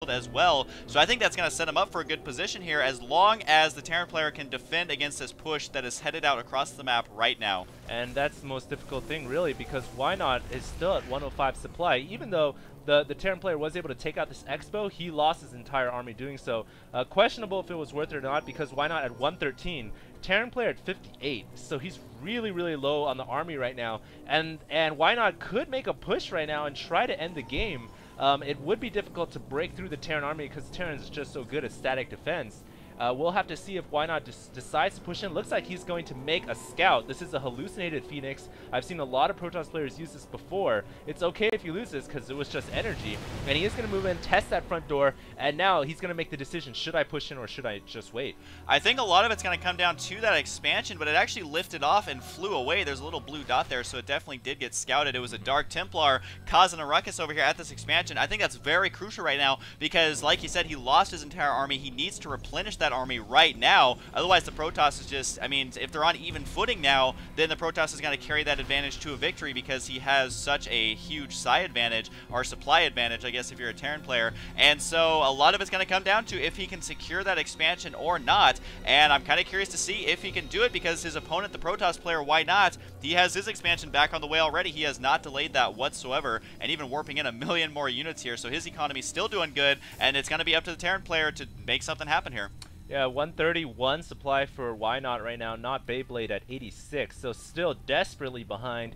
field as well. So I think that's going to set him up for a good position here as long as the Terran player can defend against this push that is headed out across the map right now. And that's the most difficult thing, really, because Ynot is still at 105 supply. Even though the Terran player was able to take out this Expo, he lost his entire army doing so. Questionable if it was worth it or not, because Ynot at 113, Terran player at 58, so he's really, really low on the army right now. And Ynot could make a push right now and try to end the game. It would be difficult to break through the Terran army because Terran is just so good at static defense. We'll have to see if Ynot decides to push in. Looks like he's going to make a scout. This is a hallucinated Phoenix. I've seen a lot of Protoss players use this before. It's okay if you lose this because it was just energy. And he is going to move in, test that front door, and now he's going to make the decision, should I push in or should I just wait? I think a lot of it's going to come down to that expansion, but it actually lifted off and flew away. There's a little blue dot there, so it definitely did get scouted. It was a Dark Templar causing a ruckus over here at this expansion. I think that's very crucial right now because, like he said, he lost his entire army. He needs to replenish that army right now. Otherwise, the Protoss is just, I mean, if they're on even footing now, then the Protoss is going to carry that advantage to a victory because he has such a huge psi advantage, or supply advantage, I guess, if you're a Terran player. And so a lot of it's going to come down to if he can secure that expansion or not. And I'm kind of curious to see if he can do it because his opponent, the Protoss player, Ynot, he has his expansion back on the way already. He has not delayed that whatsoever, and even warping in 1 million more units here. So his economy's still doing good, and it's going to be up to the Terran player to make something happen here. Yeah, 131 supply for Ynot right now, NotBeyBlade at 86, so still desperately behind.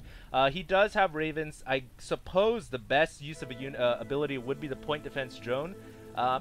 He does have Ravens. I suppose the best use of a ability would be the point defense drone.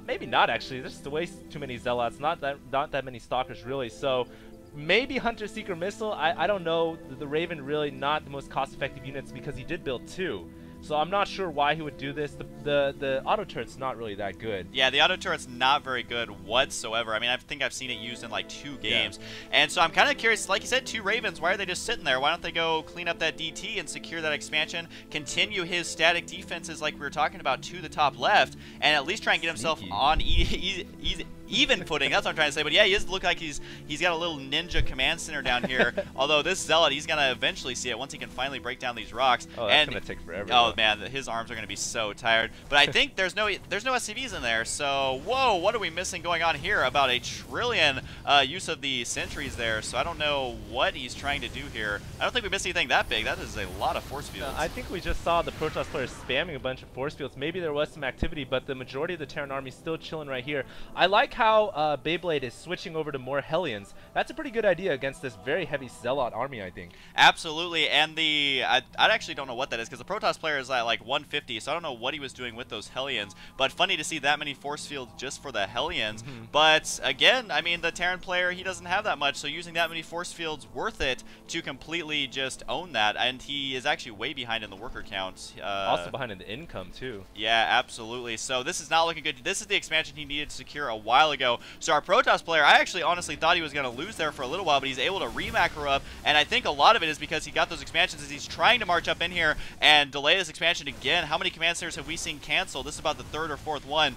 Maybe not, actually. There's just way too many Zealots, not that many Stalkers, really. So maybe Hunter Seeker Missile. I don't know. The Raven really not the most cost-effective units because he did build 2. So I'm not sure why he would do this. The auto turret's not really that good. Yeah, the auto turret's not very good whatsoever. I mean, I think I've seen it used in like 2 games. Yeah. And so I'm kind of curious, like you said, 2 Ravens, why are they just sitting there? Why don't they go clean up that DT and secure that expansion, continue his static defenses like we were talking about to the top left, and at least try and get himself on even footing. That's what I'm trying to say. But yeah, he does look like he's got a little ninja command center down here. Although this Zealot, he's gonna eventually see it once he can finally break down these rocks. Oh, that's gonna take forever. Oh man, his arms are gonna be so tired. But I think there's no SCVs in there. So whoa, what are we missing going on here? About 1 trillion use of the sentries there. So I don't know what he's trying to do here. I don't think we missed anything that big. That is a lot of force fields. No, I think we just saw the Protoss players spamming a bunch of force fields. Maybe there was some activity, but the majority of the Terran army is still chilling right here. I like how Beyblade is switching over to more Hellions. That's a pretty good idea against this very heavy Zealot army, I think. Absolutely, and I actually don't know what that is because the Protoss player is at like 150, so I don't know what he was doing with those Hellions. But funny to see that many force fields just for the Hellions. But again, I mean, the Terran player, he doesn't have that much, so using that many force fields worth it to completely just own that. And he is actually way behind in the worker count. Also behind in the income too. Yeah, absolutely. So this is not looking good. This is the expansion he needed to secure a while ago. So our Protoss player, I actually honestly thought he was going to lose there for a little while, but he's able to re-macro up, and I think a lot of it is because he got those expansions as he's trying to march up in here and delay this expansion again. How many command centers have we seen cancel? This is about the 3rd or 4th one.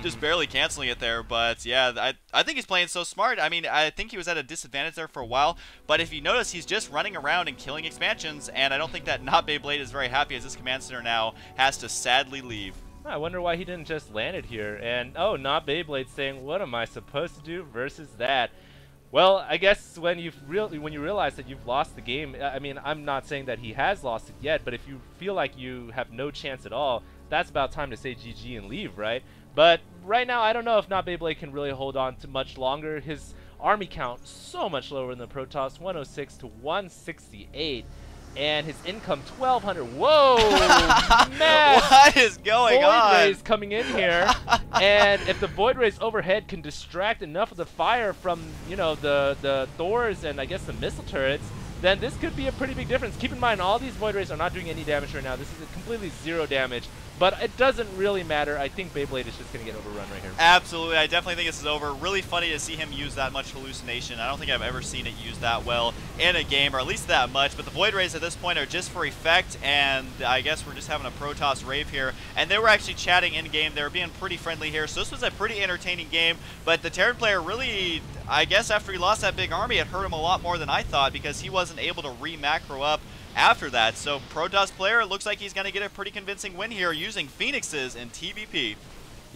Just barely canceling it there, but yeah, I think he's playing so smart. I mean, I think he was at a disadvantage there for a while, but if you notice, he's just running around and killing expansions, and I don't think that NotBeyBlade is very happy as this command center now has to sadly leave. I wonder why he didn't just land it here. And oh, NotBeyBlade saying, "What am I supposed to do versus that?" Well, I guess when you realize that you've lost the game, I mean, I'm not saying that he has lost it yet, but if you feel like you have no chance at all, that's about time to say GG and leave, right? But right now, I don't know if NotBeyBlade can really hold on to much longer. His army count so much lower than the Protoss, 106 to 168. And his income 1,200. Whoa, man! What is going on? Void Rays coming in here, and if the Void Rays overhead can distract enough of the fire from, you know, the Thors and I guess the missile turrets, then this could be a pretty big difference. Keep in mind, all these Void Rays are not doing any damage right now. This is completely 0 damage. But it doesn't really matter. I think Beyblade is just going to get overrun right here. Absolutely. I definitely think this is over. Really funny to see him use that much hallucination. I don't think I've ever seen it used that well in a game, or at least that much. But the Void Rays at this point are just for effect, and I guess we're just having a Protoss rave here. And they were actually chatting in-game. They were being pretty friendly here. So this was a pretty entertaining game. But the Terran player really, I guess after he lost that big army, it hurt him a lot more than I thought because he wasn't able to re-macro up after that. So Protoss player, it looks like he's going to get a pretty convincing win here using Phoenixes in TVP.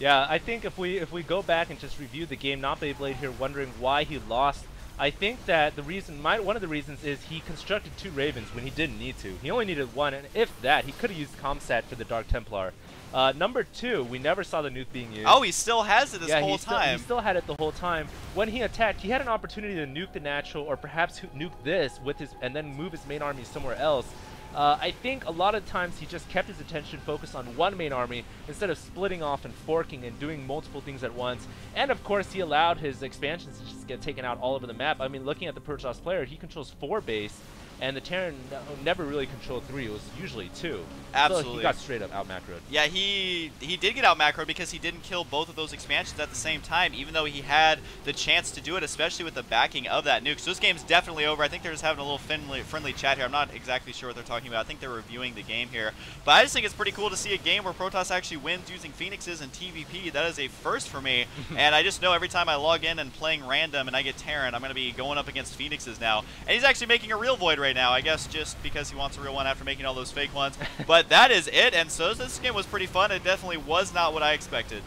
Yeah, I think if we go back and just review the game, NotBeyBlade here wondering why he lost. I think that the reason, one of the reasons is he constructed 2 Ravens when he didn't need to. He only needed 1, and if that, he could have used Comsat for the Dark Templar. Number 2, we never saw the nuke being used. Oh, he still has it this whole time. He still had it the whole time. When he attacked, he had an opportunity to nuke the natural, or perhaps nuke this with his, and then move his main army somewhere else. I think a lot of times he just kept his attention focused on one main army instead of splitting off and forking and doing multiple things at once. And of course, he allowed his expansions to just get taken out all over the map. I mean, looking at the Protoss player, he controls 4 base, and the Terran never really controlled 3. It was usually 2. Absolutely. So he got straight up out macroed. Yeah, he did get out macroed because he didn't kill both of those expansions at the same time, even though he had the chance to do it, especially with the backing of that nuke. So this game's definitely over. I think they're just having a little friendly chat here. I'm not exactly sure what they're talking about. I think they're reviewing the game here. But I just think it's pretty cool to see a game where Protoss actually wins using Phoenixes and TVP. That is a first for me. And I just know every time I log in and playing random and I get Terran, I'm going to be going up against Phoenixes now. And he's actually making a real Void right now, I guess just because he wants a real one after making all those fake ones. But that is it. And so this game was pretty fun. It definitely was not what I expected.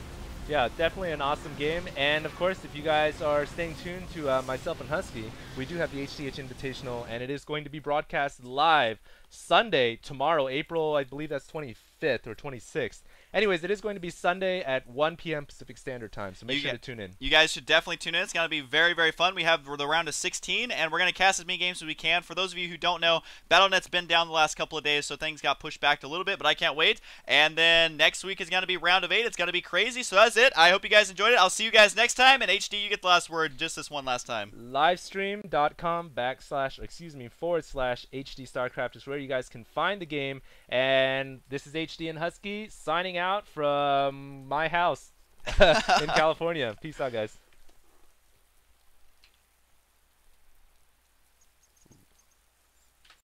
Yeah, definitely an awesome game. And of course, if you guys are staying tuned to myself and Husky, we do have the HDH Invitational, and it is going to be broadcast live Sunday, tomorrow, April, I believe that's 25th or 26th. Anyways, it is going to be Sunday at 1 p.m. Pacific Standard Time, so make sure to tune in. You guys should definitely tune in. It's going to be very, very fun. We have the round of 16, and we're going to cast as many games as we can. For those of you who don't know, Battle.net's been down the last couple of days, so things got pushed back a little bit, but I can't wait. And then next week is going to be round of 8. It's going to be crazy, so that's it. I hope you guys enjoyed it. I'll see you guys next time, and HD, you get the last word just this one last time. Livestream.com//HD Starcraft is where you guys can find the game, and this is HD and Husky signing out from my house in California. Peace out, guys.